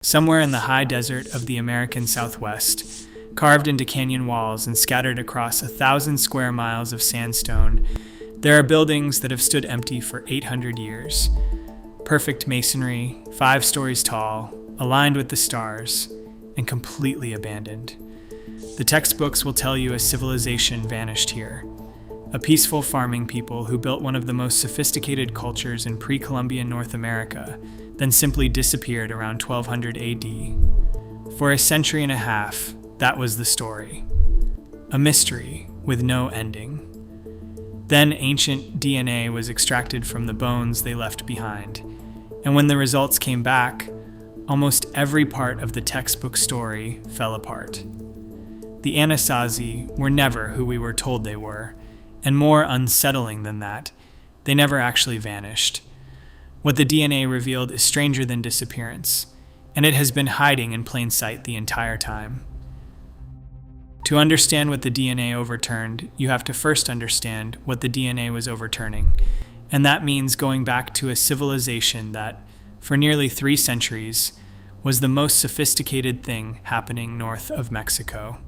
Somewhere in the high desert of the American Southwest, carved into canyon walls and scattered across 1,000 square miles of sandstone, there are buildings that have stood empty for 800 years. Perfect masonry, 5 stories tall, aligned with the stars, and completely abandoned. The textbooks will tell you a civilization vanished here. A peaceful farming people who built one of the most sophisticated cultures in pre-Columbian North America, then simply disappeared around 1200 AD. For a century and a half, that was the story. A mystery with no ending. Then ancient DNA was extracted from the bones they left behind, and when the results came back, almost every part of the textbook story fell apart. The Anasazi were never who we were told they were, and more unsettling than that, they never actually vanished. What the DNA revealed is stranger than disappearance, and it has been hiding in plain sight the entire time. To understand what the DNA overturned, you have to first understand what the DNA was overturning, and that means going back to a civilization that, for nearly 3 centuries, was the most sophisticated thing happening north of Mexico.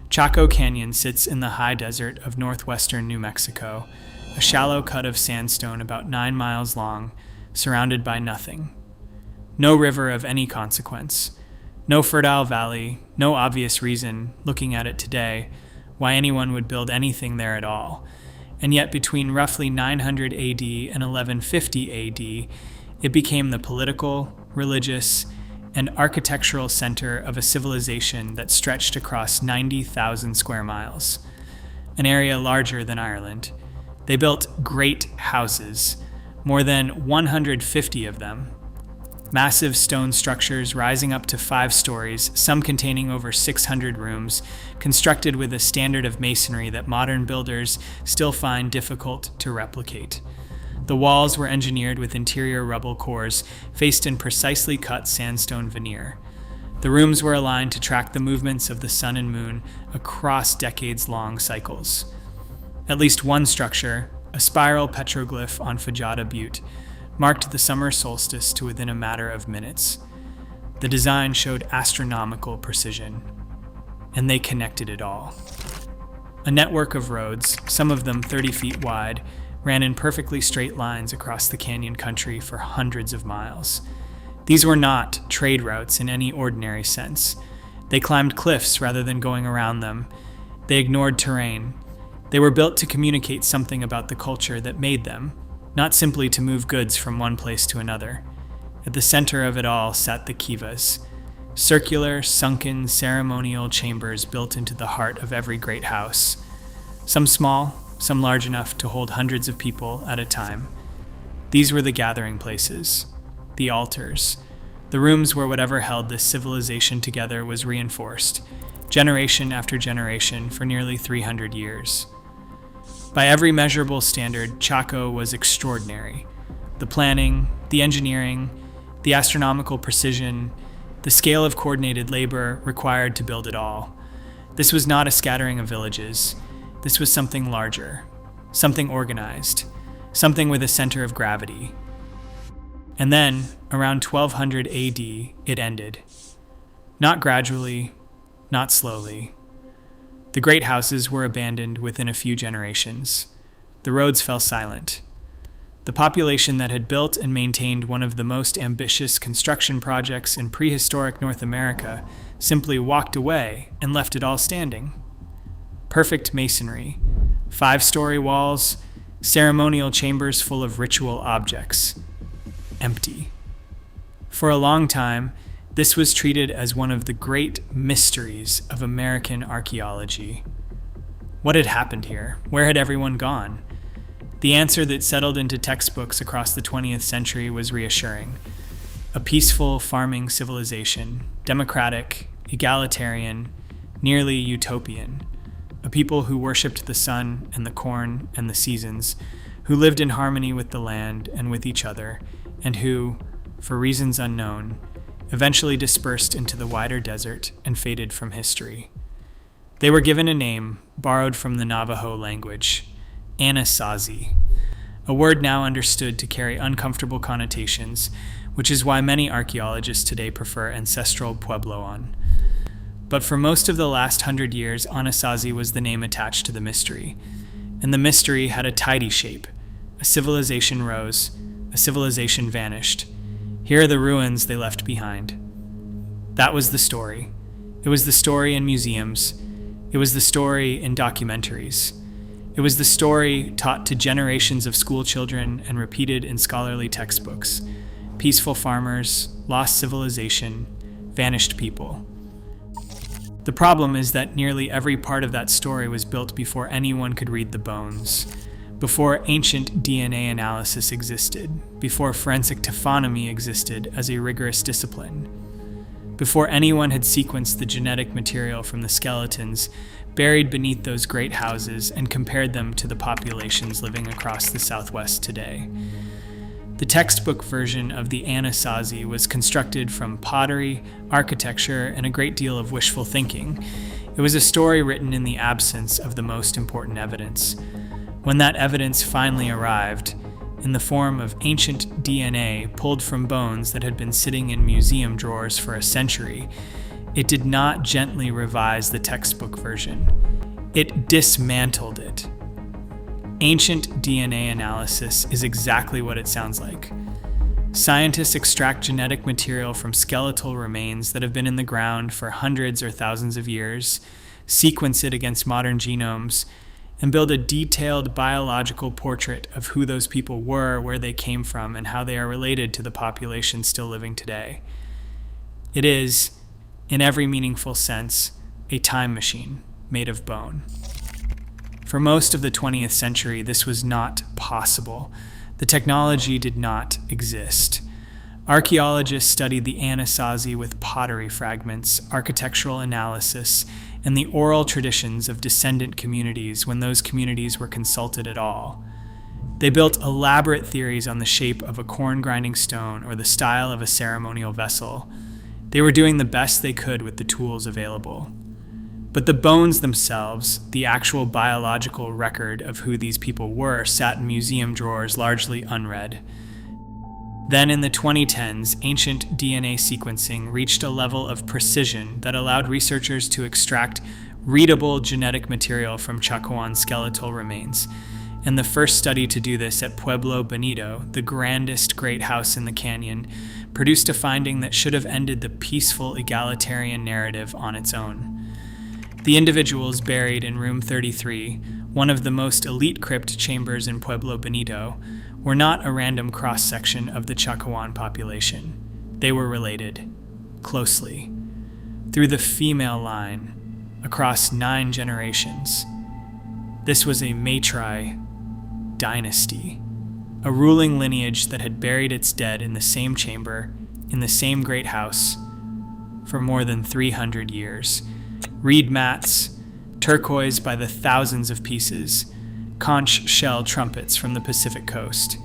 Chaco Canyon sits in the high desert of northwestern New Mexico, a shallow cut of sandstone about 9 miles long, surrounded by nothing. No river of any consequence, no fertile valley, no obvious reason, looking at it today, why anyone would build anything there at all. And yet between roughly 900 AD and 1150 AD, it became the political, religious, and architectural center of a civilization that stretched across 90,000 square miles, an area larger than Ireland. They built great houses, more than 150 of them. Massive stone structures rising up to 5 stories, some containing over 600 rooms, constructed with a standard of masonry that modern builders still find difficult to replicate. The walls were engineered with interior rubble cores faced in precisely cut sandstone veneer. The rooms were aligned to track the movements of the sun and moon across decades-long cycles. At least one structure, a spiral petroglyph on Fajada Butte, marked the summer solstice to within a matter of minutes. The design showed astronomical precision, and they connected it all. A network of roads, some of them 30 feet wide, ran in perfectly straight lines across the canyon country for hundreds of miles. These were not trade routes in any ordinary sense. They climbed cliffs rather than going around them. They ignored terrain. They were built to communicate something about the culture that made them, not simply to move goods from one place to another. At the center of it all sat the kivas, circular, sunken, ceremonial chambers built into the heart of every great house. Some small, some large enough to hold hundreds of people at a time. These were the gathering places, the altars, the rooms where whatever held this civilization together was reinforced, generation after generation for nearly 300 years. By every measurable standard, Chaco was extraordinary. The planning, the engineering, the astronomical precision, the scale of coordinated labor required to build it all. This was not a scattering of villages. This was something larger, something organized, something with a center of gravity. And then, around 1200 AD, it ended. Not gradually, not slowly. The great houses were abandoned within a few generations. The roads fell silent. The population that had built and maintained one of the most ambitious construction projects in prehistoric North America simply walked away and left it all standing. Perfect masonry, 5-story walls, ceremonial chambers full of ritual objects. Empty. For a long time, this was treated as one of the great mysteries of American archaeology. What had happened here? Where had everyone gone? The answer that settled into textbooks across the 20th century was reassuring. A peaceful farming civilization, democratic, egalitarian, nearly utopian. A people who worshipped the sun and the corn and the seasons, who lived in harmony with the land and with each other, and who, for reasons unknown, eventually dispersed into the wider desert and faded from history. They were given a name borrowed from the Navajo language, Anasazi, a word now understood to carry uncomfortable connotations, which is why many archaeologists today prefer ancestral Puebloan. But for most of the last 100 years, Anasazi was the name attached to the mystery. And the mystery had a tidy shape. A civilization rose, a civilization vanished. Here are the ruins they left behind. That was the story. It was the story in museums. It was the story in documentaries. It was the story taught to generations of school children and repeated in scholarly textbooks. Peaceful farmers, lost civilization, vanished people. The problem is that nearly every part of that story was built before anyone could read the bones, before ancient DNA analysis existed, before forensic taphonomy existed as a rigorous discipline, before anyone had sequenced the genetic material from the skeletons buried beneath those great houses and compared them to the populations living across the Southwest today. The textbook version of the Anasazi was constructed from pottery, architecture, and a great deal of wishful thinking. It was a story written in the absence of the most important evidence. When that evidence finally arrived, in the form of ancient DNA pulled from bones that had been sitting in museum drawers for a century, it did not gently revise the textbook version. It dismantled it. Ancient DNA analysis is exactly what it sounds like. Scientists extract genetic material from skeletal remains that have been in the ground for hundreds or thousands of years, sequence it against modern genomes, and build a detailed biological portrait of who those people were, where they came from, and how they are related to the population still living today. It is, in every meaningful sense, a time machine made of bone. For most of the 20th century, this was not possible. The technology did not exist. Archaeologists studied the Anasazi with pottery fragments, architectural analysis, and the oral traditions of descendant communities when those communities were consulted at all. They built elaborate theories on the shape of a corn-grinding stone or the style of a ceremonial vessel. They were doing the best they could with the tools available. But the bones themselves, the actual biological record of who these people were, sat in museum drawers largely unread. Then in the 2010s, ancient DNA sequencing reached a level of precision that allowed researchers to extract readable genetic material from Chacoan skeletal remains. And the first study to do this at Pueblo Bonito, the grandest great house in the canyon, produced a finding that should have ended the peaceful egalitarian narrative on its own. The individuals buried in room 33, one of the most elite crypt chambers in Pueblo Bonito, were not a random cross-section of the Chacoan population. They were related, closely, through the female line, across 9 generations. This was a Matri dynasty, a ruling lineage that had buried its dead in the same chamber, in the same great house, for more than 300 years. Reed mats, turquoise by the thousands of pieces, conch shell trumpets from the Pacific coast.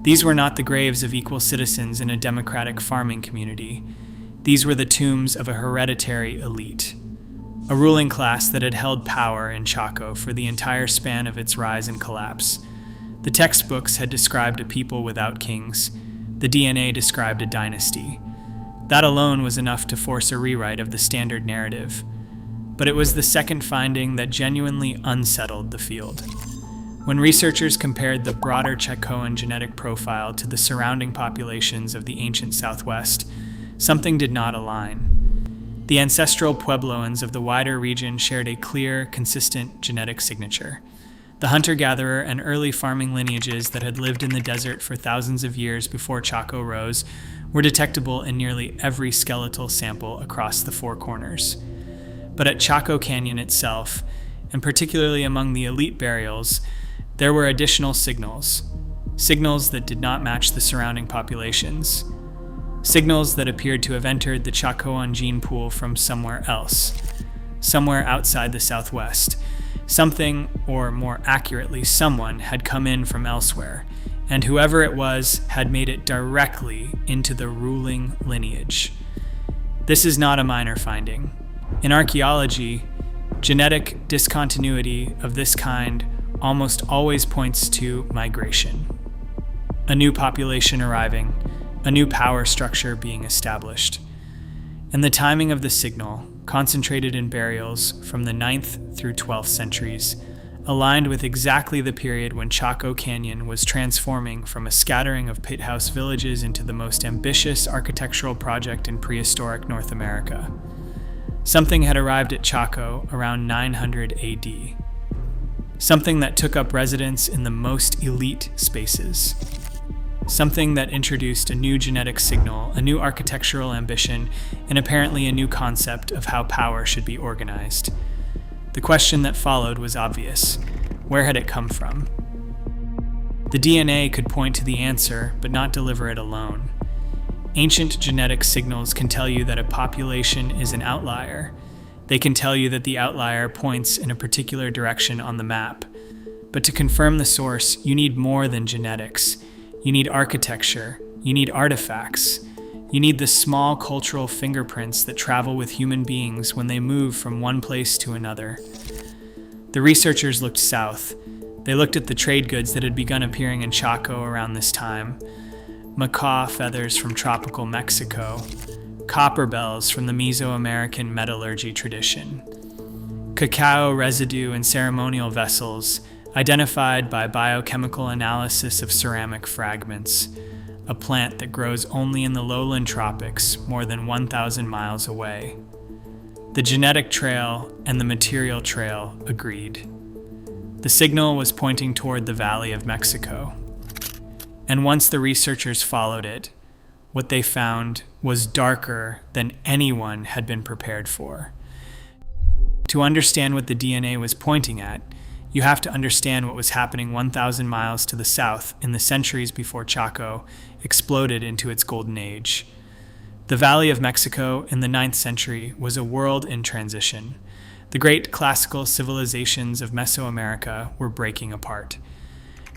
These were not the graves of equal citizens in a democratic farming community. These were the tombs of a hereditary elite, a ruling class that had held power in Chaco for the entire span of its rise and collapse. The textbooks had described a people without kings. The DNA described a dynasty. That alone was enough to force a rewrite of the standard narrative. But it was the second finding that genuinely unsettled the field. When researchers compared the broader Chacoan genetic profile to the surrounding populations of the ancient Southwest, something did not align. The ancestral Puebloans of the wider region shared a clear, consistent genetic signature. The hunter-gatherer and early farming lineages that had lived in the desert for thousands of years before Chaco rose were detectable in nearly every skeletal sample across the 4 corners. But at Chaco Canyon itself, and particularly among the elite burials, there were additional signals that did not match the surrounding populations. Signals that appeared to have entered the Chacoan gene pool from somewhere else, somewhere outside the Southwest. Something, or more accurately, someone had come in from elsewhere, and whoever it was had made it directly into the ruling lineage. This is not a minor finding. In archaeology, genetic discontinuity of this kind almost always points to migration. A new population arriving, a new power structure being established. And the timing of the signal, concentrated in burials from the 9th through 12th centuries, aligned with exactly the period when Chaco Canyon was transforming from a scattering of pit house villages into the most ambitious architectural project in prehistoric North America. Something had arrived at Chaco around 900 AD. Something that took up residence in the most elite spaces. Something that introduced a new genetic signal, a new architectural ambition, and apparently a new concept of how power should be organized. The question that followed was obvious. Where had it come from? The DNA could point to the answer, but not deliver it alone. Ancient genetic signals can tell you that a population is an outlier. They can tell you that the outlier points in a particular direction on the map. But to confirm the source, you need more than genetics. You need architecture. You need artifacts. You need the small cultural fingerprints that travel with human beings when they move from one place to another. The researchers looked south. They looked at the trade goods that had begun appearing in Chaco around this time. Macaw feathers from tropical Mexico. Copper bells from the Mesoamerican metallurgy tradition. Cacao residue in ceremonial vessels, identified by biochemical analysis of ceramic fragments, a plant that grows only in the lowland tropics more than 1,000 miles away. The genetic trail and the material trail agreed. The signal was pointing toward the Valley of Mexico. And once the researchers followed it, what they found was darker than anyone had been prepared for. To understand what the DNA was pointing at, you have to understand what was happening 1,000 miles to the south in the centuries before Chaco exploded into its golden age. The Valley of Mexico in the 9th century was a world in transition. The great classical civilizations of Mesoamerica were breaking apart.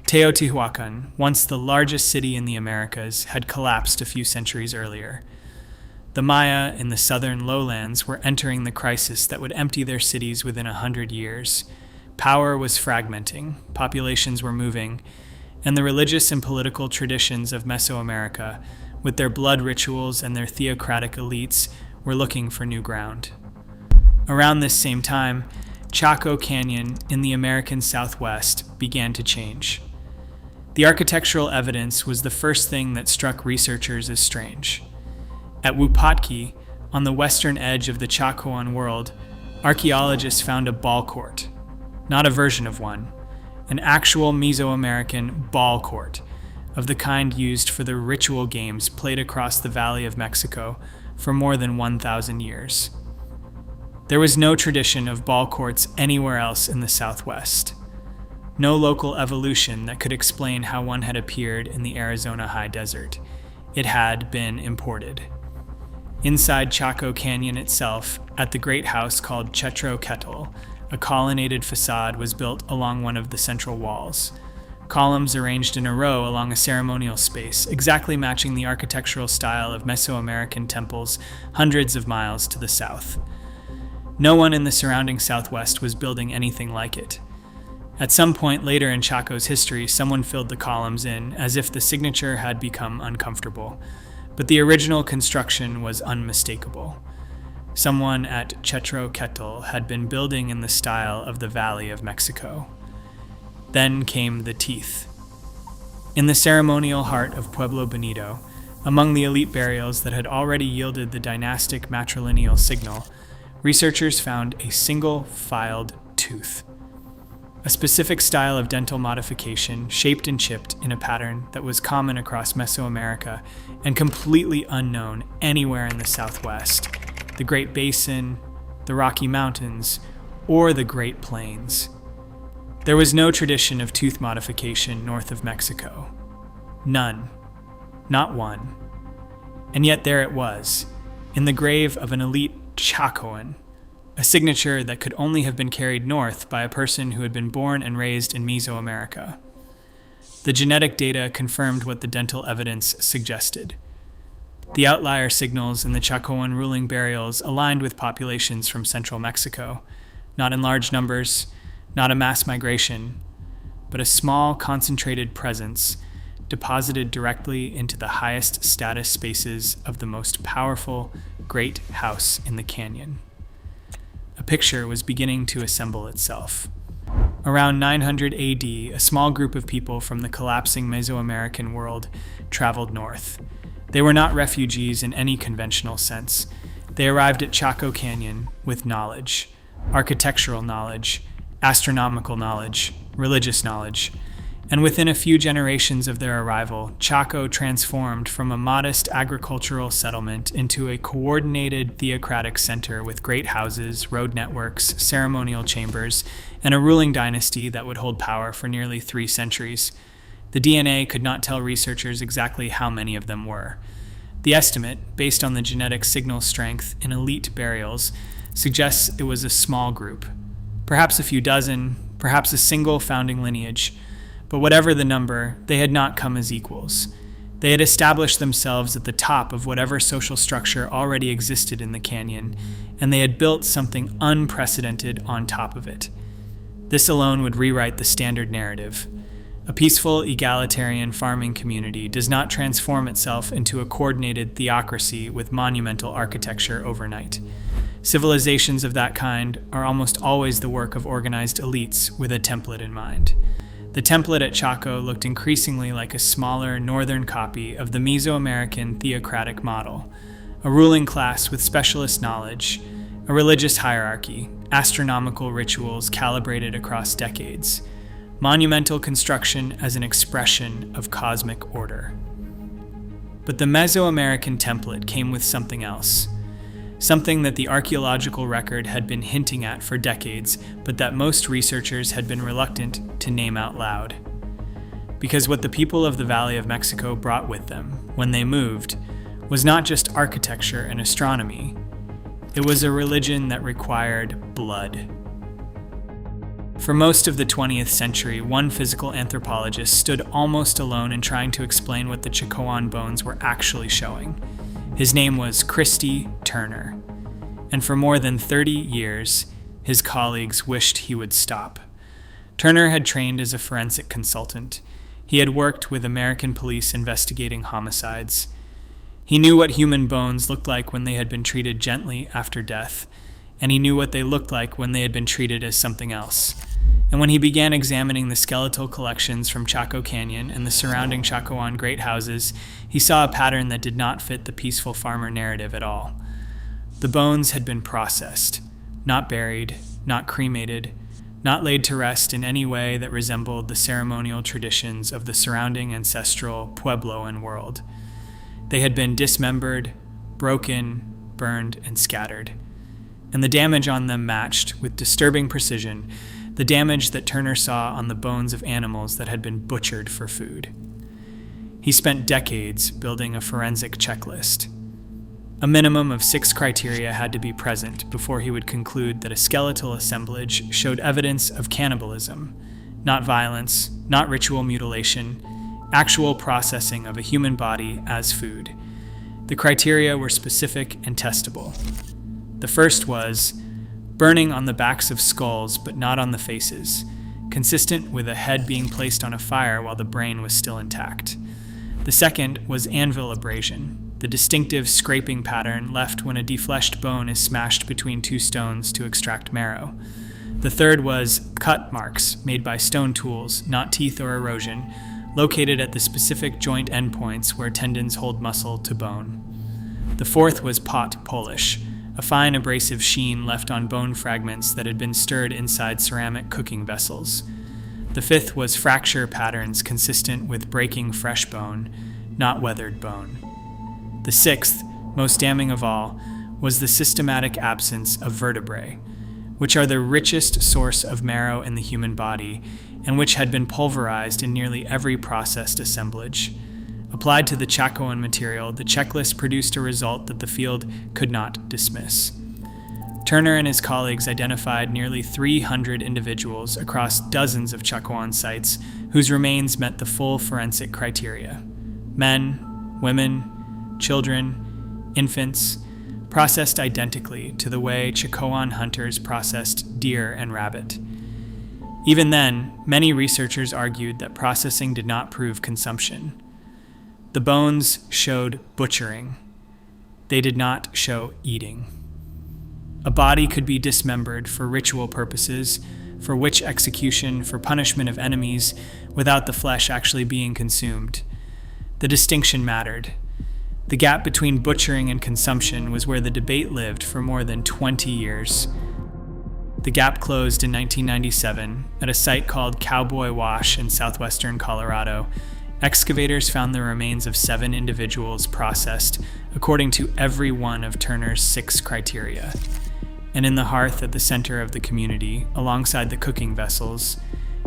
Teotihuacan, once the largest city in the Americas, had collapsed a few centuries earlier. The Maya in the southern lowlands were entering the crisis that would empty their cities within 100 years. Power was fragmenting, populations were moving, and the religious and political traditions of Mesoamerica, with their blood rituals and their theocratic elites, were looking for new ground. Around this same time, Chaco Canyon in the American Southwest began to change. The architectural evidence was the first thing that struck researchers as strange. At Wupatki, on the western edge of the Chacoan world, archaeologists found a ball court. Not a version of one, an actual Mesoamerican ball court, of the kind used for the ritual games played across the Valley of Mexico for more than 1,000 years. There was no tradition of ball courts anywhere else in the Southwest. No local evolution that could explain how one had appeared in the Arizona high desert. It had been imported. Inside Chaco Canyon itself, at the great house called Chetro Kettle, a colonnaded facade was built along one of the central walls. Columns arranged in a row along a ceremonial space, exactly matching the architectural style of Mesoamerican temples hundreds of miles to the south. No one in the surrounding Southwest was building anything like it. At some point later in Chaco's history, someone filled the columns in, as if the signature had become uncomfortable. But the original construction was unmistakable. Someone at Chetro Kettle had been building in the style of the Valley of Mexico. Then came the teeth. In the ceremonial heart of Pueblo Bonito, among the elite burials that had already yielded the dynastic matrilineal signal, researchers found a single filed tooth. A specific style of dental modification, shaped and chipped in a pattern that was common across Mesoamerica and completely unknown anywhere in the Southwest, the Great Basin, the Rocky Mountains, or the Great Plains. There was no tradition of tooth modification north of Mexico. None. Not one. And yet there it was, in the grave of an elite Chacoan, a signature that could only have been carried north by a person who had been born and raised in Mesoamerica. The genetic data confirmed what the dental evidence suggested. The outlier signals in the Chacoan ruling burials aligned with populations from central Mexico, not in large numbers, not a mass migration, but a small concentrated presence deposited directly into the highest status spaces of the most powerful great house in the canyon. A picture was beginning to assemble itself. Around 900 AD, a small group of people from the collapsing Mesoamerican world traveled north. They were not refugees in any conventional sense. They arrived at Chaco Canyon with knowledge, architectural knowledge, astronomical knowledge, religious knowledge, and within a few generations of their arrival, Chaco transformed from a modest agricultural settlement into a coordinated theocratic center with great houses, road networks, ceremonial chambers, and a ruling dynasty that would hold power for nearly 3 centuries. The DNA could not tell researchers exactly how many of them were. The estimate, based on the genetic signal strength in elite burials, suggests it was a small group. Perhaps a few dozen, perhaps a single founding lineage. But whatever the number, they had not come as equals. They had established themselves at the top of whatever social structure already existed in the canyon, and they had built something unprecedented on top of it. This alone would rewrite the standard narrative. A peaceful, egalitarian farming community does not transform itself into a coordinated theocracy with monumental architecture overnight. Civilizations of that kind are almost always the work of organized elites with a template in mind. The template at Chaco looked increasingly like a smaller northern copy of the Mesoamerican theocratic model, a ruling class with specialist knowledge, a religious hierarchy, astronomical rituals calibrated across decades, monumental construction as an expression of cosmic order. But the Mesoamerican template came with something else. Something that the archaeological record had been hinting at for decades, but that most researchers had been reluctant to name out loud. Because what the people of the Valley of Mexico brought with them, when they moved, was not just architecture and astronomy. It was a religion that required blood. For most of the 20th century, one physical anthropologist stood almost alone in trying to explain what the Chacoan bones were actually showing. His name was Christy Turner, and for more than 30 years, his colleagues wished he would stop. Turner had trained as a forensic consultant. He had worked with American police investigating homicides. He knew what human bones looked like when they had been treated gently after death, and he knew what they looked like when they had been treated as something else. And when he began examining the skeletal collections from Chaco Canyon and the surrounding Chacoan great houses, he saw a pattern that did not fit the peaceful farmer narrative at all. The bones had been processed, not buried, not cremated, not laid to rest in any way that resembled the ceremonial traditions of the surrounding ancestral Puebloan world. They had been dismembered, broken, burned, and scattered. And the damage on them matched, with disturbing precision, the damage that Turner saw on the bones of animals that had been butchered for food. He spent decades building a forensic checklist. A minimum of 6 criteria had to be present before he would conclude that a skeletal assemblage showed evidence of cannibalism, not violence, not ritual mutilation, actual processing of a human body as food. The criteria were specific and testable. The first was burning on the backs of skulls but not on the faces, consistent with a head being placed on a fire while the brain was still intact. The second was anvil abrasion, the distinctive scraping pattern left when a defleshed bone is smashed between 2 stones to extract marrow. The third was cut marks made by stone tools, not teeth or erosion, located at the specific joint endpoints where tendons hold muscle to bone. The fourth was pot polish, a fine abrasive sheen left on bone fragments that had been stirred inside ceramic cooking vessels. The fifth was fracture patterns consistent with breaking fresh bone, not weathered bone. The sixth, most damning of all, was the systematic absence of vertebrae, which are the richest source of marrow in the human body and which had been pulverized in nearly every processed assemblage. Applied to the Chacoan material, the checklist produced a result that the field could not dismiss. Turner and his colleagues identified nearly 300 individuals across dozens of Chacoan sites whose remains met the full forensic criteria. Men, women, children, infants, processed identically to the way Chacoan hunters processed deer and rabbit. Even then, many researchers argued that processing did not prove consumption. The bones showed butchering. They did not show eating. A body could be dismembered for ritual purposes, for witch execution, for punishment of enemies, without the flesh actually being consumed. The distinction mattered. The gap between butchering and consumption was where the debate lived for more than 20 years. The gap closed in 1997 at a site called Cowboy Wash in southwestern Colorado. Excavators found the remains of 7 individuals processed according to every one of Turner's 6 criteria. And in the hearth at the center of the community, alongside the cooking vessels,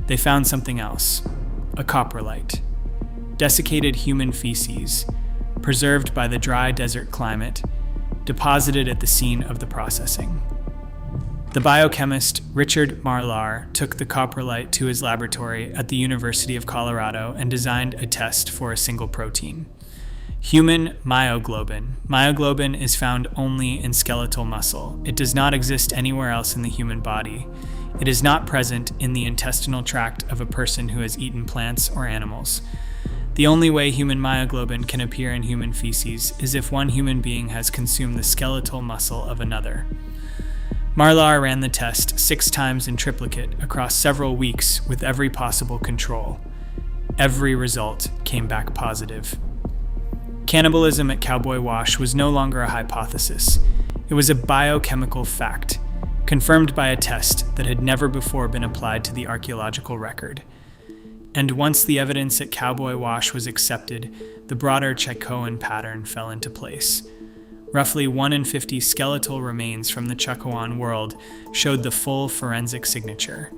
they found something else, a coprolite. Desiccated human feces, preserved by the dry desert climate, deposited at the scene of the processing. The biochemist Richard Marlar took the coprolite to his laboratory at the University of Colorado and designed a test for a single protein. Human myoglobin. Myoglobin is found only in skeletal muscle. It does not exist anywhere else in the human body. It is not present in the intestinal tract of a person who has eaten plants or animals. The only way human myoglobin can appear in human feces is if one human being has consumed the skeletal muscle of another. Marlar ran the test 6 times in triplicate across several weeks with every possible control. Every result came back positive. Cannibalism at Cowboy Wash was no longer a hypothesis. It was a biochemical fact, confirmed by a test that had never before been applied to the archaeological record. And once the evidence at Cowboy Wash was accepted, the broader Chacoan pattern fell into place. Roughly 1 in 50 skeletal remains from the Chacoan world showed the full forensic signature.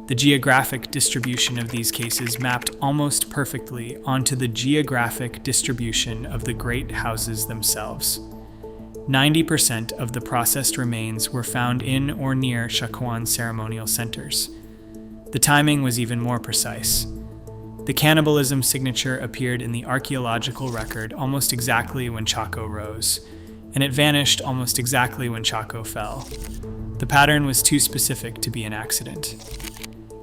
The geographic distribution of these cases mapped almost perfectly onto the geographic distribution of the great houses themselves. 90% of the processed remains were found in or near Chacoan ceremonial centers. The timing was even more precise. The cannibalism signature appeared in the archaeological record almost exactly when Chaco rose, and it vanished almost exactly when Chaco fell. The pattern was too specific to be an accident.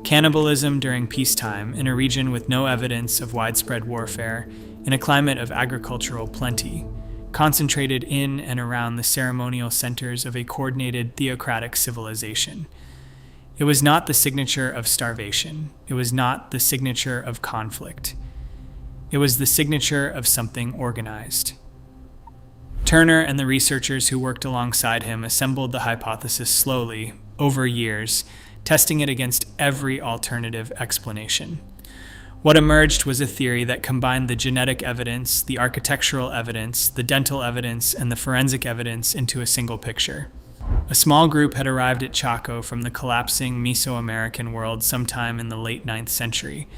Cannibalism during peacetime in a region with no evidence of widespread warfare, in a climate of agricultural plenty, concentrated in and around the ceremonial centers of a coordinated theocratic civilization. It was not the signature of starvation. It was not the signature of conflict. It was the signature of something organized. Turner and the researchers who worked alongside him assembled the hypothesis slowly, over years, testing it against every alternative explanation. What emerged was a theory that combined the genetic evidence, the architectural evidence, the dental evidence, and the forensic evidence into a single picture. A small group had arrived at Chaco from the collapsing Mesoamerican world sometime in the late 9th century.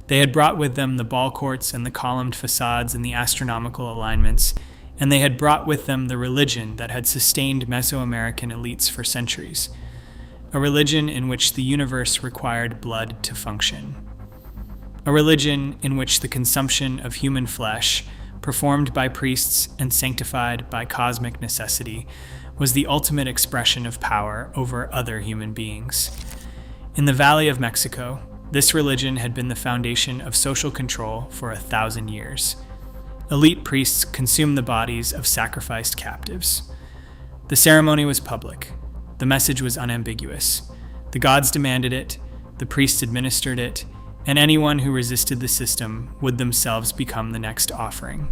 They had brought with them the ball courts and the columned facades and the astronomical alignments, and they had brought with them the religion that had sustained Mesoamerican elites for centuries. A religion in which the universe required blood to function. A religion in which the consumption of human flesh, performed by priests and sanctified by cosmic necessity, was the ultimate expression of power over other human beings. In the Valley of Mexico, this religion had been the foundation of social control for 1,000 years. Elite priests consumed the bodies of sacrificed captives. The ceremony was public. The message was unambiguous. The gods demanded it, the priests administered it, and anyone who resisted the system would themselves become the next offering.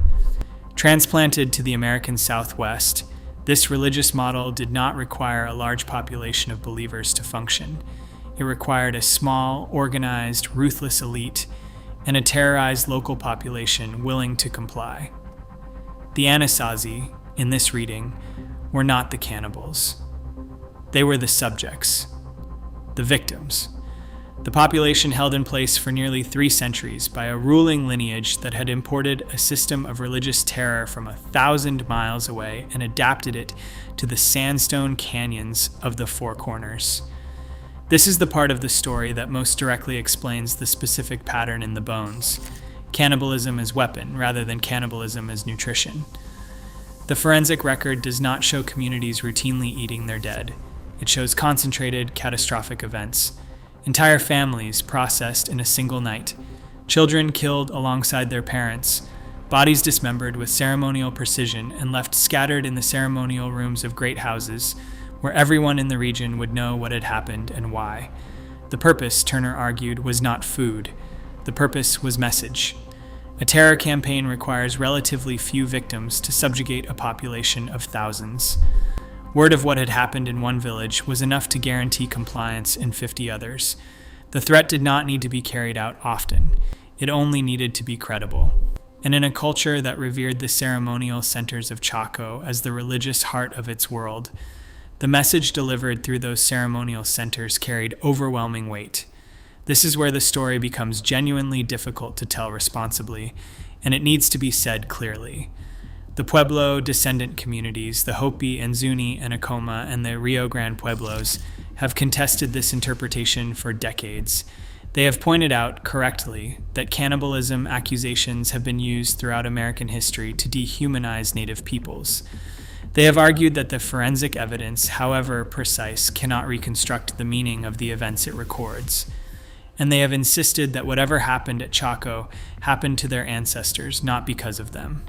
Transplanted to the American Southwest, this religious model did not require a large population of believers to function. It required a small, organized, ruthless elite and a terrorized local population willing to comply. The Anasazi, in this reading, were not the cannibals. They were the subjects, the victims. The population held in place for nearly 3 centuries by a ruling lineage that had imported a system of religious terror from 1,000 miles away and adapted it to the sandstone canyons of the Four Corners. This is the part of the story that most directly explains the specific pattern in the bones: cannibalism as weapon rather than cannibalism as nutrition. The forensic record does not show communities routinely eating their dead. It shows concentrated, catastrophic events. Entire families processed in a single night. Children killed alongside their parents. bodies dismembered with ceremonial precision and left scattered in the ceremonial rooms of great houses, where everyone in the region would know what had happened and why. The purpose, Turner argued, was not food. The purpose was message. A terror campaign requires relatively few victims to subjugate a population of thousands. Word of what had happened in one village was enough to guarantee compliance in 50 others. The threat did not need to be carried out often. It only needed to be credible. And in a culture that revered the ceremonial centers of Chaco as the religious heart of its world, the message delivered through those ceremonial centers carried overwhelming weight. This is where the story becomes genuinely difficult to tell responsibly, and it needs to be said clearly. The Pueblo descendant communities, the Hopi and Zuni and Acoma and the Rio Grande Pueblos, have contested this interpretation for decades. They have pointed out, correctly, that cannibalism accusations have been used throughout American history to dehumanize Native peoples. They have argued that the forensic evidence, however precise, cannot reconstruct the meaning of the events it records. And they have insisted that whatever happened at Chaco happened to their ancestors, not because of them.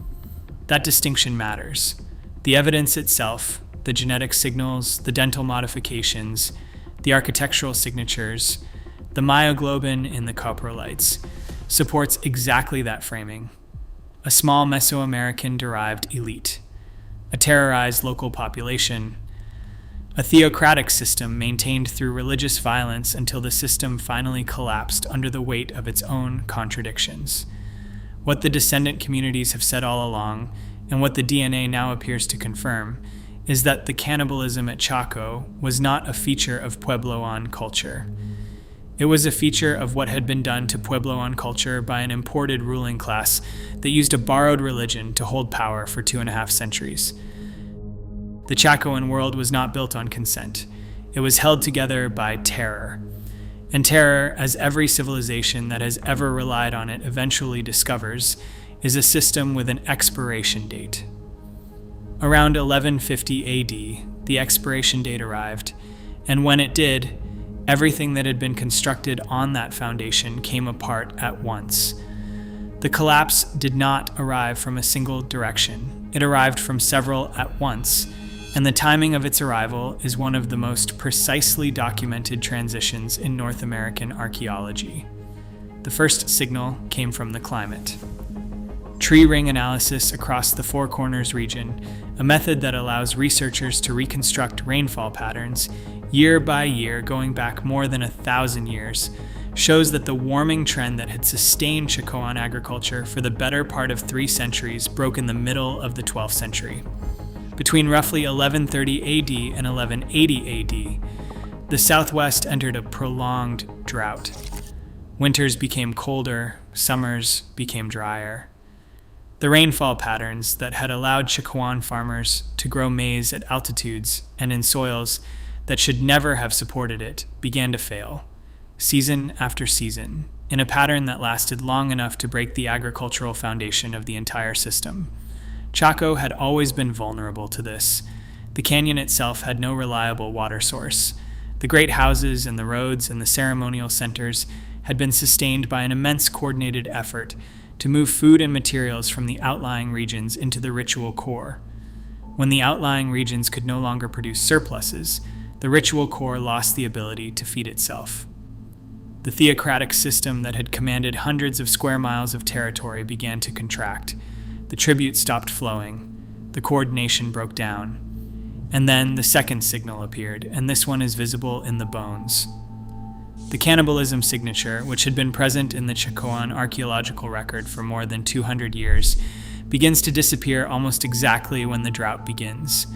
That distinction matters. The evidence itself, the genetic signals, the dental modifications, the architectural signatures, the myoglobin in the coprolites, supports exactly that framing. A small Mesoamerican-derived elite, a terrorized local population, a theocratic system maintained through religious violence until the system finally collapsed under the weight of its own contradictions. What the descendant communities have said all along, and what the DNA now appears to confirm, is that the cannibalism at Chaco was not a feature of Puebloan culture. It was a feature of what had been done to Puebloan culture by an imported ruling class that used a borrowed religion to hold power for 2.5 centuries. The Chacoan world was not built on consent. It was held together by terror. And terror, as every civilization that has ever relied on it eventually discovers, is a system with an expiration date. Around 1150 AD, the expiration date arrived, and when it did, everything that had been constructed on that foundation came apart at once. The collapse did not arrive from a single direction. It arrived from several at once, and the timing of its arrival is one of the most precisely documented transitions in North American archaeology. The first signal came from the climate. Tree ring analysis across the Four Corners region, a method that allows researchers to reconstruct rainfall patterns year by year going back more than 1,000 years, shows that the warming trend that had sustained Chacoan agriculture for the better part of 3 centuries broke in the middle of the 12th century. Between roughly 1130 AD and 1180 AD, the Southwest entered a prolonged drought. Winters became colder, summers became drier. The rainfall patterns that had allowed Chacoan farmers to grow maize at altitudes and in soils that should never have supported it began to fail, season after season, in a pattern that lasted long enough to break the agricultural foundation of the entire system. Chaco had always been vulnerable to this. The canyon itself had no reliable water source. The great houses and the roads and the ceremonial centers had been sustained by an immense coordinated effort to move food and materials from the outlying regions into the ritual core. When the outlying regions could no longer produce surpluses, the ritual core lost the ability to feed itself. The theocratic system that had commanded hundreds of square miles of territory began to contract. The tribute stopped flowing. The coordination broke down. And then the second signal appeared, and this one is visible in the bones. The cannibalism signature, which had been present in the Chacoan archaeological record for more than 200 years, begins to disappear almost exactly when the drought begins.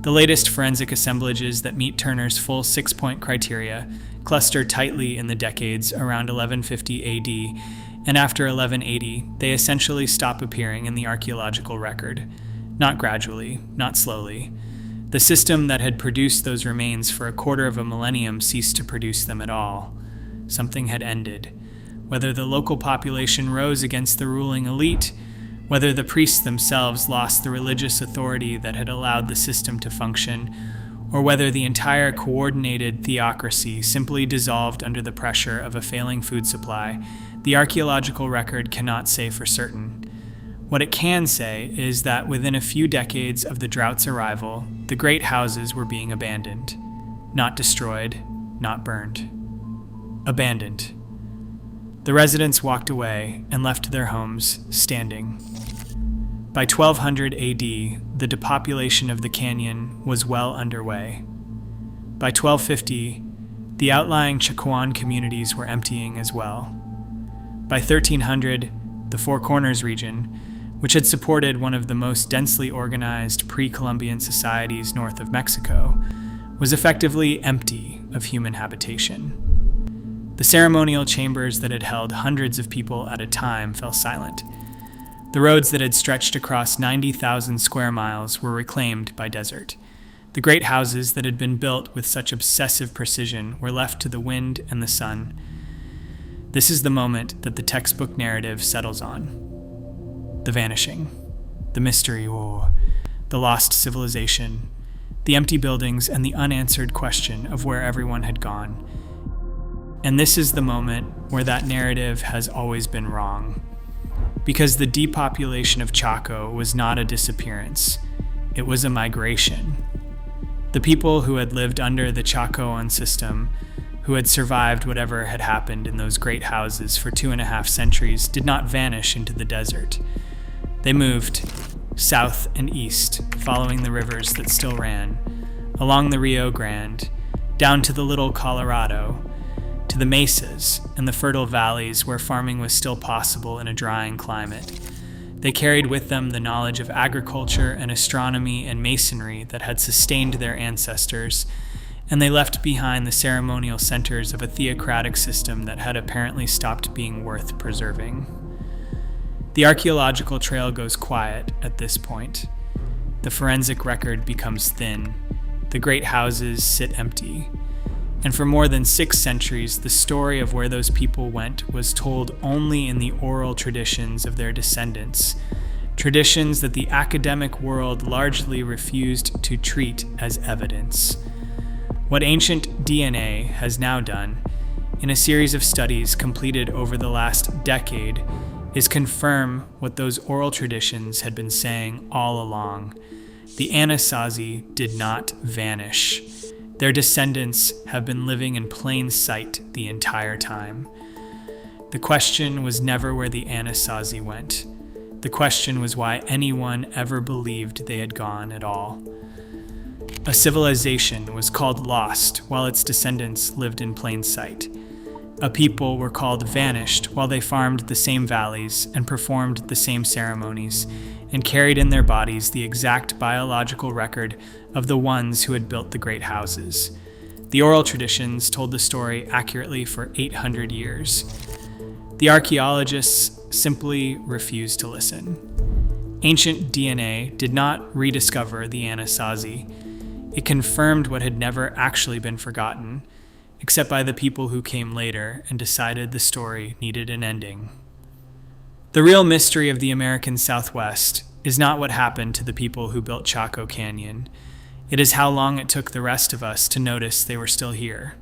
The latest forensic assemblages that meet Turner's full 6-point criteria cluster tightly in the decades around 1150 AD, and after 1180, they essentially stop appearing in the archaeological record. Not gradually, not slowly. The system that had produced those remains for a quarter of a millennium ceased to produce them at all. Something had ended. Whether the local population rose against the ruling elite, whether the priests themselves lost the religious authority that had allowed the system to function, or whether the entire coordinated theocracy simply dissolved under the pressure of a failing food supply, the archaeological record cannot say for certain. What it can say is that within a few decades of the drought's arrival, the great houses were being abandoned. Not destroyed, not burned. Abandoned. The residents walked away and left their homes standing. By 1200 AD, the depopulation of the canyon was well underway. By 1250, the outlying Chacoan communities were emptying as well. By 1300, the Four Corners region, which had supported one of the most densely organized pre-Columbian societies north of Mexico, was effectively empty of human habitation. The ceremonial chambers that had held hundreds of people at a time fell silent. The roads that had stretched across 90,000 square miles were reclaimed by desert. The great houses that had been built with such obsessive precision were left to the wind and the sun. This is the moment that the textbook narrative settles on. The vanishing, the mystery, the lost civilization, the empty buildings, and the unanswered question of where everyone had gone. And this is the moment where that narrative has always been wrong. Because the depopulation of Chaco was not a disappearance, it was a migration. The people who had lived under the Chacoan system, who had survived whatever had happened in those great houses for 2.5 centuries, did not vanish into the desert. They moved south and east, following the rivers that still ran, along the Rio Grande, down to the Little Colorado, to the mesas and the fertile valleys where farming was still possible in a drying climate. They carried with them the knowledge of agriculture and astronomy and masonry that had sustained their ancestors, and they left behind the ceremonial centers of a theocratic system that had apparently stopped being worth preserving. The archaeological trail goes quiet at this point. The forensic record becomes thin. The great houses sit empty. And for more than 6 centuries, the story of where those people went was told only in the oral traditions of their descendants, traditions that the academic world largely refused to treat as evidence. What ancient DNA has now done, in a series of studies completed over the last decade, is confirm what those oral traditions had been saying all along. The Anasazi did not vanish. Their descendants have been living in plain sight the entire time. The question was never where the Anasazi went. The question was why anyone ever believed they had gone at all. A civilization was called lost while its descendants lived in plain sight. A people were called vanished while they farmed the same valleys and performed the same ceremonies and carried in their bodies the exact biological record of the ones who had built the great houses. The oral traditions told the story accurately for 800 years. The archaeologists simply refused to listen. Ancient DNA did not rediscover the Anasazi. It confirmed what had never actually been forgotten, except by the people who came later and decided the story needed an ending. The real mystery of the American Southwest is not what happened to the people who built Chaco Canyon. It is how long it took the rest of us to notice they were still here.